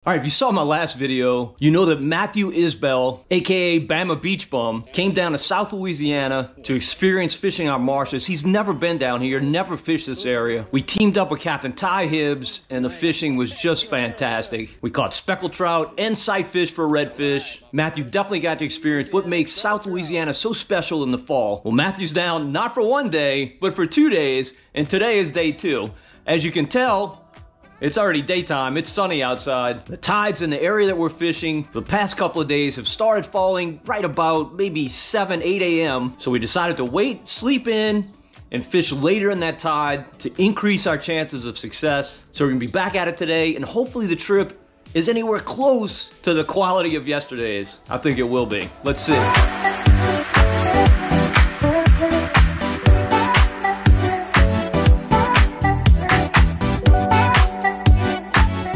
All right, if you saw my last video, you know that Matthew Isbell, aka Bama Beach Bum, came down to South Louisiana to experience fishing our marshes. He's never been down here, never fished this area. We teamed up with Captain Ty Hibbs, and the fishing was just fantastic. We caught speckled trout and sight fish for redfish. Matthew definitely got to experience what makes South Louisiana so special in the fall. Well, Matthew's down not for one day, but for 2 days, and today is day 2. As you can tell, it's already daytime, it's sunny outside. The tides in the area that we're fishing the past couple of days have started falling right about maybe 7, 8 a.m. So we decided to wait, sleep in, and fish later in that tide to increase our chances of success. So we're gonna be back at it today, and hopefully the trip is anywhere close to the quality of yesterday's. I think it will be. Let's see.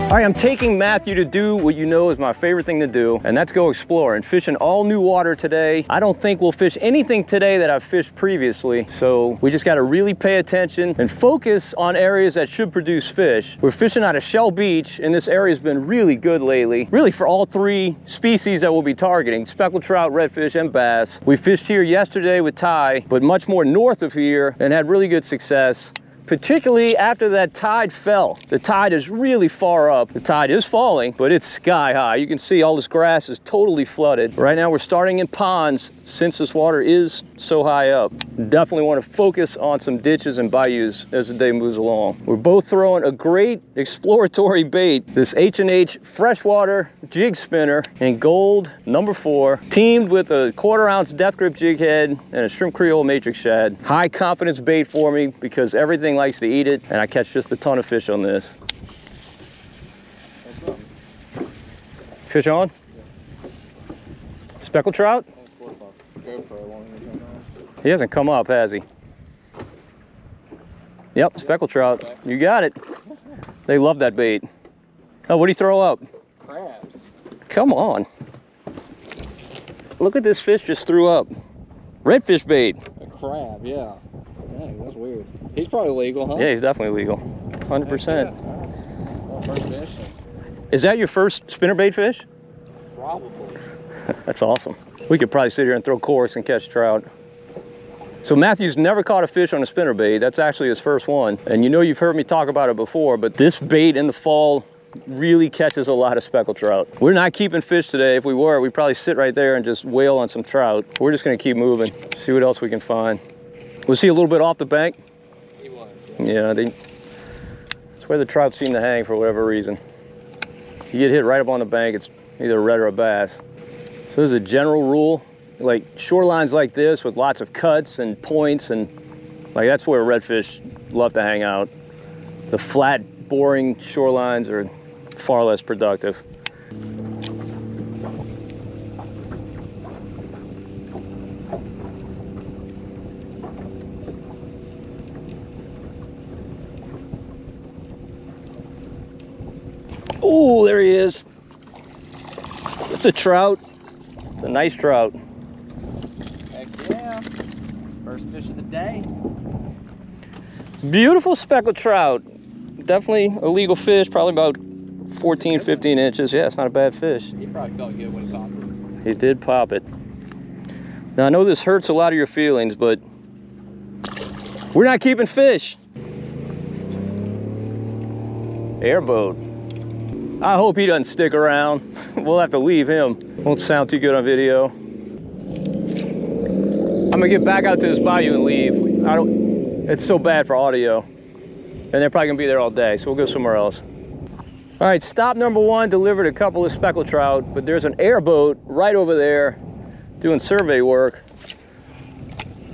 All right, I'm taking Matthew to do what you know is my favorite thing to do, and that's go explore and fish in all new water today. I don't think we'll fish anything today that I've fished previously, so we just gotta really pay attention and focus on areas that should produce fish. We're fishing out of Shell Beach, and this area's been really good lately, really for all 3 species that we'll be targeting, speckled trout, redfish, and bass. We fished here yesterday with Ty, but much more north of here, and had really good success. Particularly after that tide fell. The tide is really far up. The tide is falling, but it's sky high. You can see all this grass is totally flooded. Right now we're starting in ponds since this water is so high up. Definitely want to focus on some ditches and bayous as the day moves along. We're both throwing a great exploratory bait, this H&H freshwater jig spinner in gold number 4, teamed with a 1/4 ounce death grip jig head and a shrimp creole matrix shad. High confidence bait for me because everything likes to eat it, and I catch just a ton of fish on this. Fish on? Yeah. Speckled trout? He hasn't come up, has he? Yep, speckled trout. You got it. They love that bait. Oh, what do you throw up? Crabs. Come on. Look at this fish just threw up. Redfish bait. A crab, yeah. Dang, that's weird. He's probably legal, huh? Yeah, he's definitely legal. 100%. Yeah. Well, first fish. Is that your first spinnerbait fish? Probably. That's awesome. We could probably sit here and throw corks and catch trout. So Matthew's never caught a fish on a spinnerbait. That's actually his first one. And you know you've heard me talk about it before, but this bait in the fall really catches a lot of speckled trout. We're not keeping fish today. If we were, we'd probably sit right there and just wail on some trout. We're just gonna keep moving, see what else we can find. Was he a little bit off the bank? He was. Yeah, that's where the trout seem to hang for whatever reason. You get hit right up on the bank, it's either a red or a bass. So there's a general rule, like shorelines like this with lots of cuts and points, and like that's where redfish love to hang out. The flat, boring shorelines are far less productive. Oh, there he is. It's a trout. It's a nice trout. Heck yeah. First fish of the day. Beautiful speckled trout. Definitely a legal fish, probably about 14, 15 inches. Yeah, it's not a bad fish. He probably felt good when he popped it. He did pop it. Now I know this hurts a lot of your feelings, but we're not keeping fish. Airboat. I hope he doesn't stick around. We'll have to leave him. Won't sound too good on video. I'm gonna get back out to this bayou and leave. It's so bad for audio. And they're probably gonna be there all day, so we'll go somewhere else. All right, stop number 1 delivered a couple of speckled trout, but there's an airboat right over there doing survey work.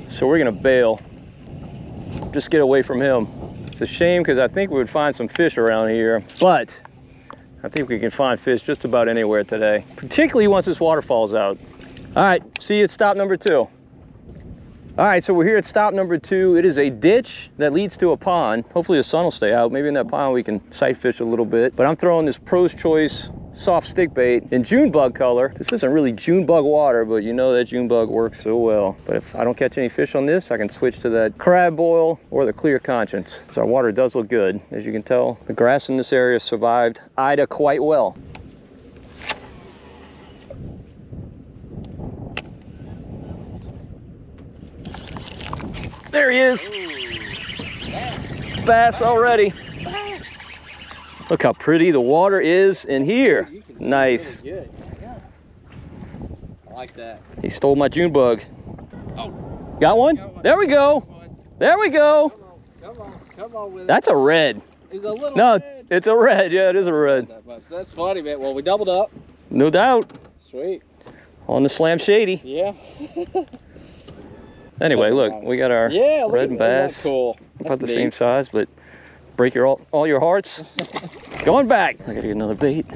So we're gonna bail. Just get away from him. It's a shame because I think we would find some fish around here, but I think we can find fish just about anywhere today, particularly once this water falls out. All right, see you at stop number 2. All right, so we're here at stop number 2. It is a ditch that leads to a pond. Hopefully the sun will stay out. Maybe in that pond we can sight fish a little bit. But I'm throwing this Pro's Choice soft stick bait in June bug color. This isn't really June bug water, but you know that June bug works so well. But if I don't catch any fish on this, I can switch to that crab boil or the clear conscience. So our water does look good. As you can tell, the grass in this area survived Ida quite well. There he is. Ooh, Bass already. Look how pretty the water is in here. Nice. Really good. Yeah. I like that. He stole my June bug. Oh. Got one? There we go. There we go. Come on with it. That's a red. It's a little No, red. it's a red. Yeah, it is a red. That's funny, man. Well, we doubled up. No doubt. Sweet. On the Slam Shady. Yeah. Anyway, look, we got our red and bass. That's cool. About the same size, but break all your hearts. Going back. I gotta get another bait.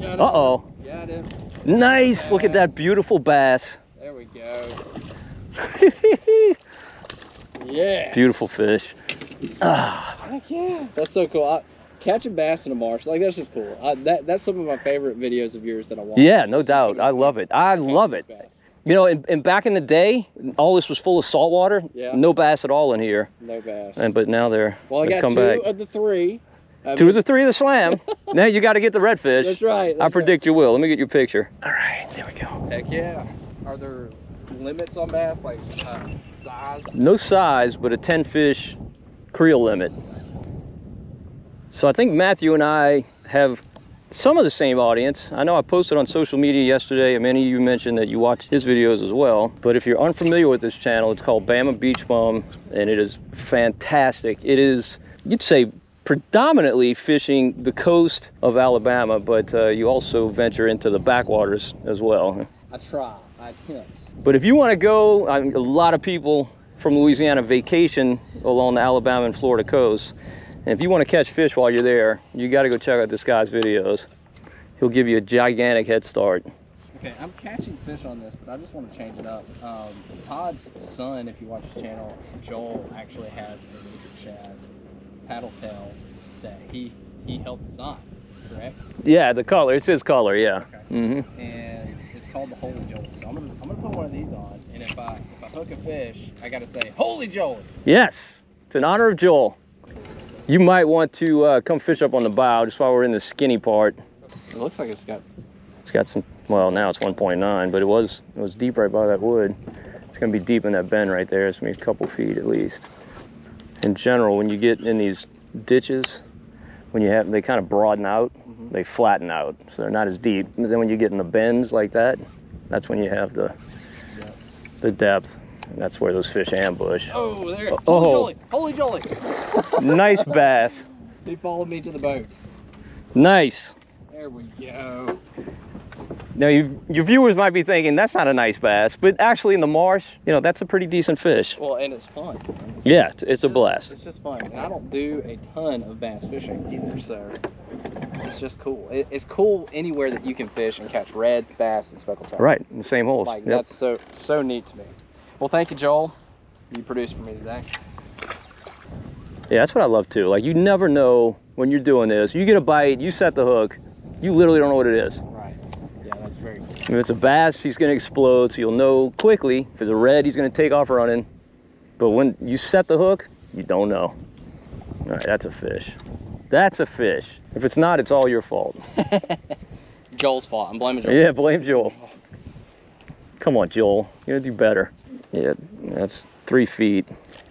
Uh-oh. Got him. Nice. Look at that beautiful bass. There we go. Yeah. Beautiful fish. Ah. Heck yeah. That's so cool. Catching bass in a marsh, like that's just cool. That's some of my favorite videos of yours that I watch. Yeah, no doubt. I love it. I love it. You know, and back in the day, all this was full of salt water. Yeah. No bass at all in here. No bass. But now they've got come two back. of the three. Two of the three of the Slam. Now you got to get the redfish. That's right. I predict you will. Let me get your picture. All right, there we go. Heck yeah. Are there limits on bass, like size? No size, but a 10 fish creel limit. So I think Matthew and I have some of the same audience. I know I posted on social media yesterday, and many of you mentioned that you watch his videos as well. But if you're unfamiliar with this channel, it's called Bama Beach Bum, and it is fantastic. It is, you'd say, predominantly fishing the coast of Alabama, but you also venture into the backwaters as well. I try. I attempt. But if you want to go, a lot of people from Louisiana vacation along the Alabama and Florida coast. And if you want to catch fish while you're there, you got to go check out this guy's videos. He'll give you a gigantic head start. Okay, I'm catching fish on this, but I just want to change it up. Todd's son, if you watch his channel, Joel, actually has a Matrix shad paddle tail that he helped design, correct? Yeah, the color. It's his color, yeah. Okay. Mm-hmm. And it's called the Holy Joel. So I'm gonna put one of these on, and if I hook a fish, I gotta say Holy Joel. Yes, it's in honor of Joel. You might want to come fish up on the bow just while we're in the skinny part. It looks like it's got some, well, now it's 1.9, but it was deep right by that wood. It's gonna be deep in that bend right there. It's gonna be a couple feet at least. In general, when you get in these ditches, they kind of broaden out, they flatten out, so they're not as deep. But then when you get in the bends like that, that's when you have the depth. And that's where those fish ambush. Oh, there. Oh. Holy Jolly. Nice bass. He followed me to the boat. Nice. There we go. Now, your viewers might be thinking, that's not a nice bass, but actually in the marsh, you know, that's a pretty decent fish. Well, and it's fun. Yeah, it's a blast. It's just fun. And I don't do a ton of bass fishing either, so it's just cool. It's cool anywhere that you can fish and catch reds, bass, and speckled trout. Right, in the same holes. Like, that's so neat to me. Well, thank you, Joel. You produced for me today. Yeah, that's what I love too. Like, you never know when you're doing this. You get a bite, you set the hook, you literally don't know what it is. Right. Yeah, that's very cool. If it's a bass, he's gonna explode, so you'll know quickly. If it's a red, he's gonna take off running. But when you set the hook, you don't know. All right, that's a fish. That's a fish. If it's not, it's all your fault. Joel's fault. I'm blaming Joel. Yeah, blame Joel. Come on, Joel. You're gonna do better. Yeah, that's 3 feet.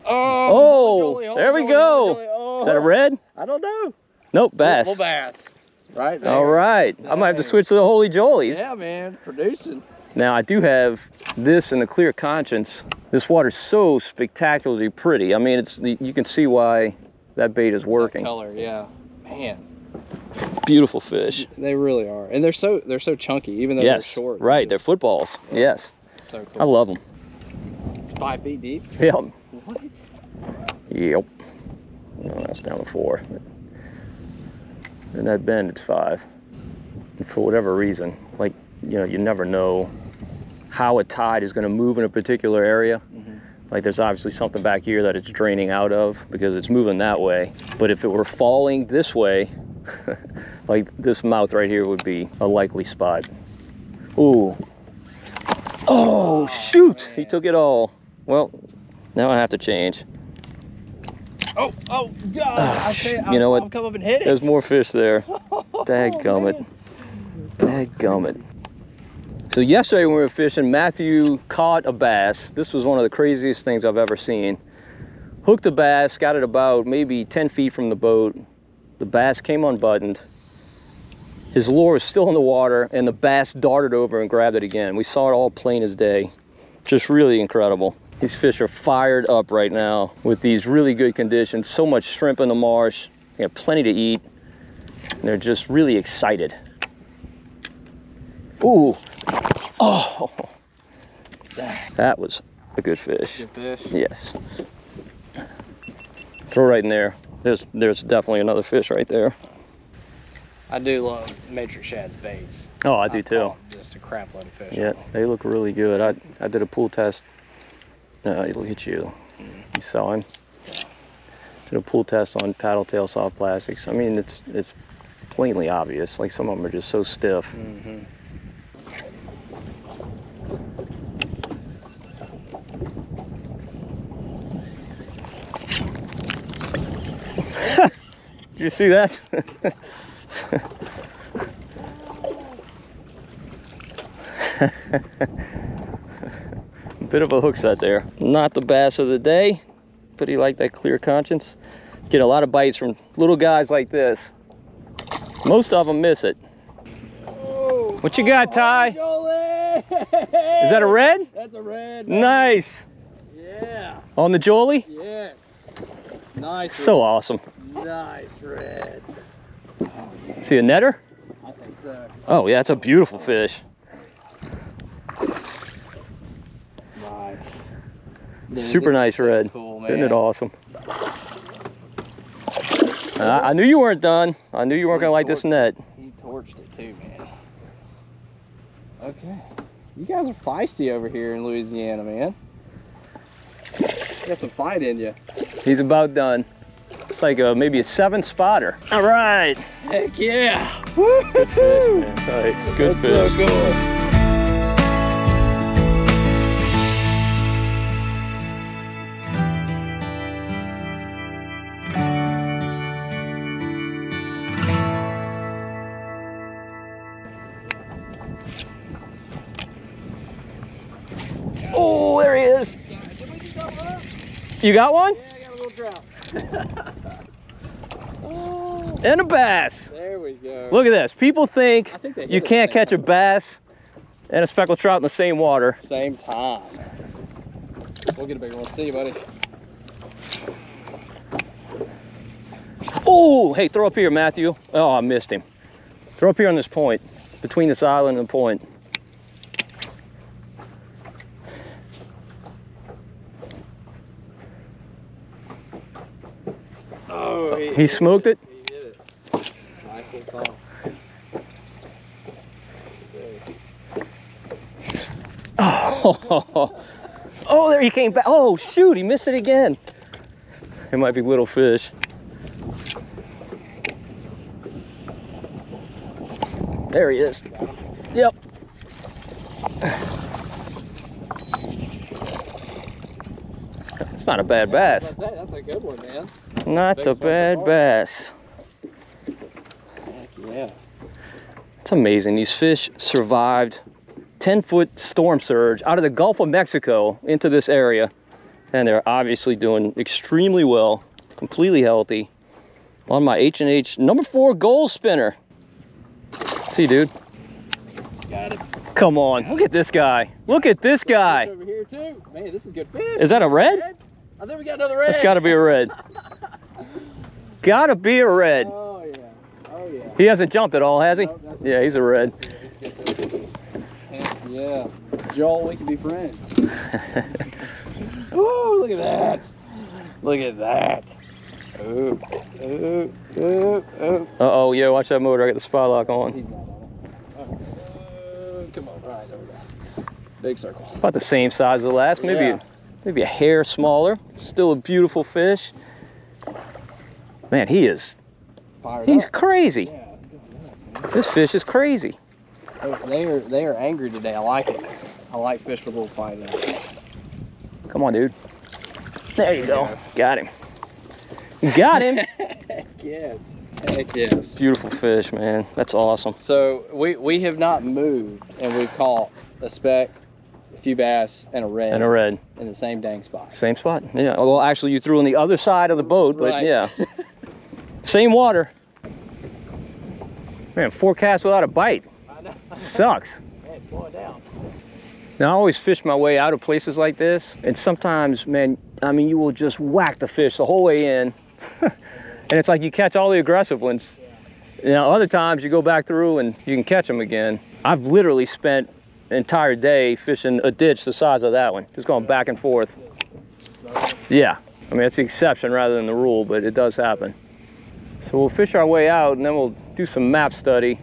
Oh, there we go. Oh. Is that a red? I don't know. Nope, bass. Little bass. Right there. All right. I might have to switch to the Holy Jollies. Yeah, man. Producing. Now, I do have this in the clear conscience. This water's so spectacularly pretty. I mean, you can see why that bait is working. That color, yeah. Man. Beautiful fish. They really are. And they're so chunky, even though they're short. Right. They're footballs. Yes. So cool. I love them. It's 5 feet deep. Yep. What? Yep. No, that's down to 4. In that bend, it's 5. And for whatever reason, like, you know, you never know how a tide is going to move in a particular area. Like, there's obviously something back here that it's draining out of because it's moving that way. But if it were falling this way, like this mouth right here would be a likely spot. Ooh. Oh, shoot! Man. He took it all. Well, now I have to change. Oh, God! You know what? I'll come up and hit it. There's more fish there. Dadgummit. Dadgummit. So yesterday when we were fishing, Matthew caught a bass. This was one of the craziest things I've ever seen. Hooked a bass, got it about maybe 10 feet from the boat. The bass came unbuttoned. His lure was still in the water, and the bass darted over and grabbed it again. We saw it all plain as day. Just really incredible. These fish are fired up right now with these really good conditions. So much shrimp in the marsh. They have plenty to eat. And they're just really excited. Ooh. Oh. That was a good fish. Good fish? Yes. Throw right in there. There's definitely another fish right there. I do love matrix shad's baits. Oh, I do too. Just a crap load of fish. Yeah, they look really good. I did a pool test. Look at you. You saw him. Did a pool test on paddle tail soft plastics. I mean, it's plainly obvious. Like some of them are just so stiff. Mm-hmm. Did you see that? Bit of a hook set there. Not the bass of the day, but he liked that clear conscience. Get a lot of bites from little guys like this. Most of them miss it. Oh, what you got, Ty? Is that a red? That's a red. Nice. Yeah. On the Jolie? Yeah. Nice. So awesome. Nice red. Oh, yeah. See a netter? I think so. Oh yeah, it's a beautiful fish. Nice. Super nice red. Cool, man. Isn't it awesome? I knew you weren't done. I knew you weren't gonna like this net. He torched it too, man. Okay. You guys are feisty over here in Louisiana, man. You got some fight in you. He's about done. It's like maybe a 7-spotter. All right. Heck yeah. Good fish, man. Nice. Good fish. That's so cool. Oh, there he is. You got one? Yeah, I got a little trout. Oh, and a bass. there we go. Look at this. People think they you can't catch a bass and a speckled trout in the same water. Same time. We'll get a bigger one. See you, buddy. Oh, hey, throw up here, Matthew. Oh, I missed him. Throw up here on this point, between this island and the point. Oh, he smoked it? He did it. Nice little call. Oh, oh, there he came back. Oh, shoot, he missed it again. It might be little fish. There he is. Yep. It's not a bad bass. That's a good one, man. Not a bad bass. Heck yeah. It's amazing. These fish survived 10-foot storm surge out of the Gulf of Mexico into this area. And they're obviously doing extremely well, completely healthy. On my H&H #4 goal spinner. See, dude. Got it. Come on, look at this guy. Look at this guy. Over here too. Man, this is good fish. Is that a red? I think we got another red. That's gotta be a red. Gotta be a red. Oh yeah. Oh yeah. He hasn't jumped at all, has he? Nope, Yeah, he's a red. Heck yeah. Joel, we can be friends. Ooh, look at that. Look at that. Ooh, ooh, ooh, ooh. Uh-oh, yeah, watch that motor. I got the spy lock on. He's not on it. Oh, come on. All right, there we go. Big circle. About the same size as the last, maybe a hair smaller. Still a beautiful fish. Man, he's crazy. Yeah, This fish is crazy. they are angry today. I like it. I like fish with a little fight in it. Come on, dude. There you go. Got him. Got him. Yes. Heck yes. Beautiful fish, man. That's awesome. So we have not moved, and we've caught a speck, a few bass, and a red. And a red. In the same dang spot. Same spot? Yeah. Well, actually, you threw on the other side of the boat, but right. yeah. Same water. Man, 4 casts without a bite. I know. Sucks. Man, slow it down. Now, I always fish my way out of places like this, and sometimes, man, I mean, you will just whack the fish the whole way in, and it's like you catch all the aggressive ones. You know, other times you go back through and you can catch them again. I've literally spent an entire day fishing a ditch the size of that one, just going back and forth. Yeah, I mean, it's the exception rather than the rule, but it does happen. So we'll fish our way out, and then we'll do some map study,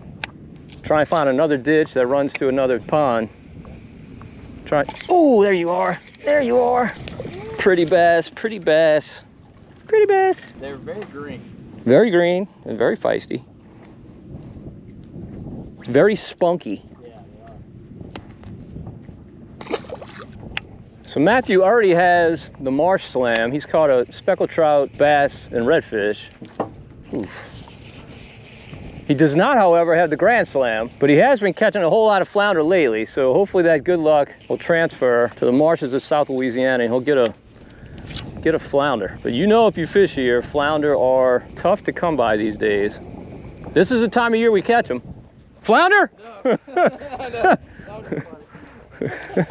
try and find another ditch that runs to another pond. Try. Oh, there you are. There you are. Pretty bass, pretty bass, pretty bass. They're very green. Very green and very feisty. Very spunky. Yeah, they are. So Matthew already has the marsh slam. He's caught a speckled trout, bass, and redfish. Oof. He does not, however, have the grand slam, but he has been catching a whole lot of flounder lately, so hopefully that good luck will transfer to the marshes of South Louisiana and he'll get a flounder. But you know, if you fish here, flounder are tough to come by these days. This is the time of year we catch them. Flounder? No. That was funny.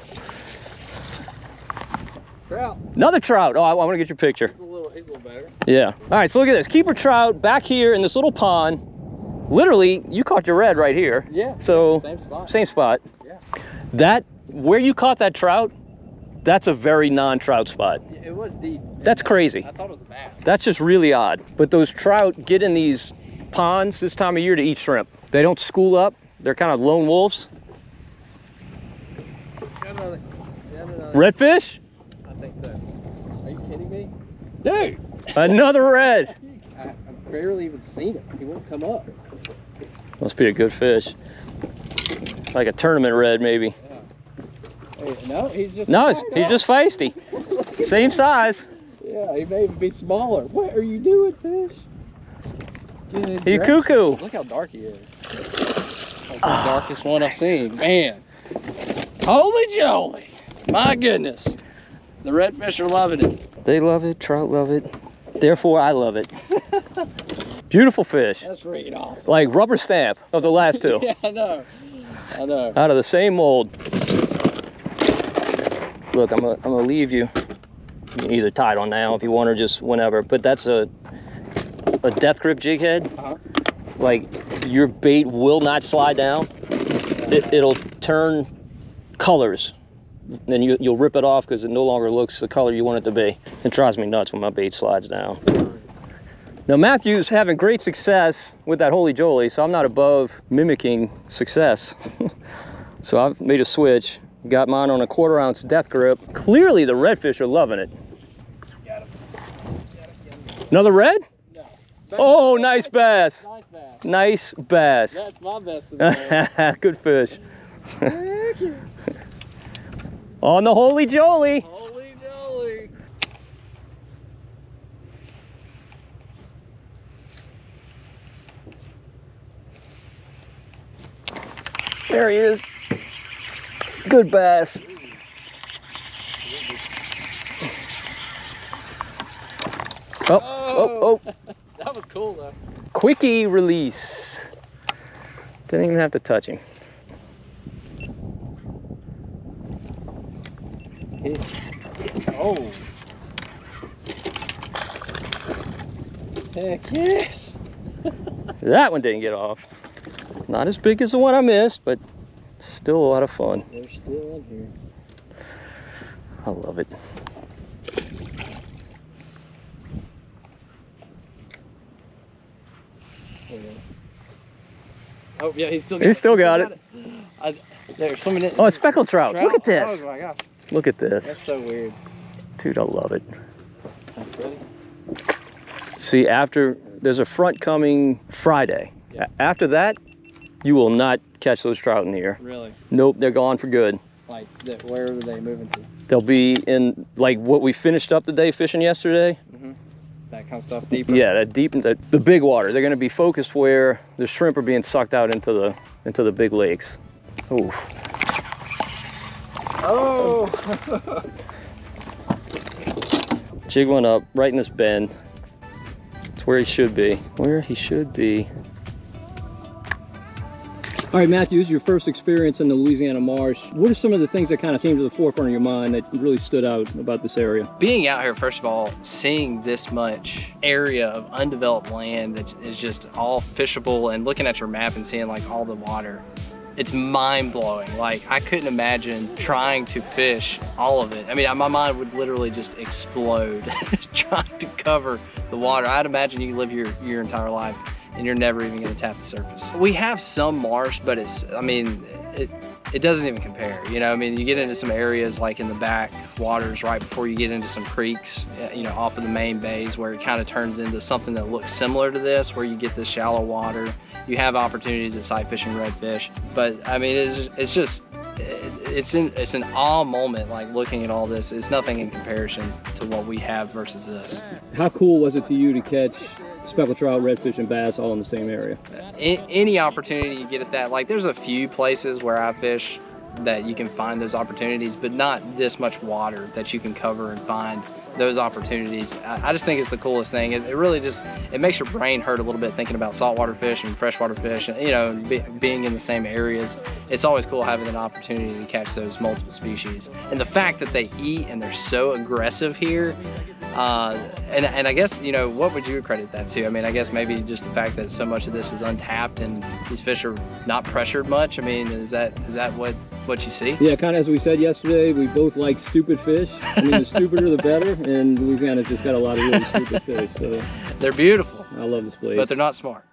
Trout. Another trout. Oh, I want to get your picture. He's a little better. Yeah. All right, so look at this. Keeper trout back here in this little pond. Literally, you caught your red right here. Yeah. So Same spot. Same spot. Yeah. Where you caught that trout, that's a very non-trout spot. It was deep. That's crazy. I thought it was a bass. That's just really odd. But those trout get in these ponds this time of year to eat shrimp. They don't school up. They're kind of lone wolves. Got another. Redfish? I think so. Are you kidding me? Dude! Another red. I've barely even seen it. He won't come up. Must be a good fish. Like a tournament red, maybe. Yeah. Hey, no, he's just. No, he's just feisty. Same size. Yeah, he may even be smaller. What are you doing, fish? Good You gracious. cuckoo. Look how dark he is. Like the darkest one I've seen. Man. Holy jolly. My goodness. The redfish are loving it. They love it, trout love it. Therefore, I love it. Beautiful fish. That's freaking awesome. Like rubber stamp of the last two. Yeah, I know. I know. Out of the same mold. Look, I'm gonna leave you. You can either tie it on now if you want or just whenever. But that's a death grip jig head. Uh-huh. Like your bait will not slide down. It'll turn colors. Then you'll rip it off because it no longer looks the color you want it to be. It drives me nuts when my bait slides down. Now Matthew's having great success with that Holy Jolly, so I'm not above mimicking success. So I've made a switch. Got mine on a 1/4 ounce death grip. Clearly the redfish are loving it. Got him. Another red? No. Oh, nice bass. Nice bass. Nice bass. That's my best of the day. Good fish. Thank you. On the Holy Jolly. Holy jolly. There he is. Good bass. Oh. That was cool though. Quickie release. Didn't even have to touch him. Oh. Heck yes. That one didn't get off. Not as big as the one I missed, but still a lot of fun. They're still in here. I love it. Oh yeah, he's still got it. There's so many. Oh, a speckled trout. Look at this. Oh my gosh. Look at this. That's so weird. Dude, I love it. Ready? See, there's a front coming Friday. Yeah. After that, you will not catch those trout in here. Really? Nope, they're gone for good. Like, where are they moving to? They'll be in, like, what we finished up the day fishing yesterday. Mm-hmm. that kind of stuff deeper? Yeah, that deep into the big water. They're going to be focused where the shrimp are being sucked out into the big lakes. Ooh. Oh! Jiggling up right in this bend. It's where he should be. Where he should be. All right, Matthew, this is your first experience in the Louisiana marsh. What are some of the things that kind of came to the forefront of your mind that really stood out about this area? Being out here, first of all, seeing this much area of undeveloped land that is just all fishable, and looking at your map and seeing like all the water, it's mind-blowing. Like, I couldn't imagine trying to fish all of it. I mean, my mind would literally just explode trying to cover the water. I'd imagine you live your entire life and you're never even gonna tap the surface. We have some marsh, but it's, I mean, it doesn't even compare. You know, I mean, you get into some areas like in the back waters right before you get into some creeks, you know, off of the main bays, where it kind of turns into something that looks similar to this, where you get this shallow water. You have opportunities at sight fishing redfish, but I mean, it's an awe moment, like looking at all this. It's nothing in comparison to what we have versus this. How cool was it to you to catch speckled trout, redfish, and bass all in the same area? Any opportunity you get at that, like there's a few places where I fish that you can find those opportunities, but not this much water that you can cover and find those opportunities. I just think it's the coolest thing. It really just, it makes your brain hurt a little bit thinking about saltwater fish and freshwater fish, and you know, being in the same areas. It's always cool having an opportunity to catch those multiple species. And the fact that they eat and they're so aggressive here, and I guess, you know, what would you accredit that to? I mean, I guess maybe just the fact that so much of this is untapped and these fish are not pressured much. I mean, is that what you see? Yeah, kind of as we said yesterday, we both like stupid fish. I mean, the stupider the better, and Louisiana's just got a lot of really stupid fish. So they're beautiful. I love this place. But they're not smart.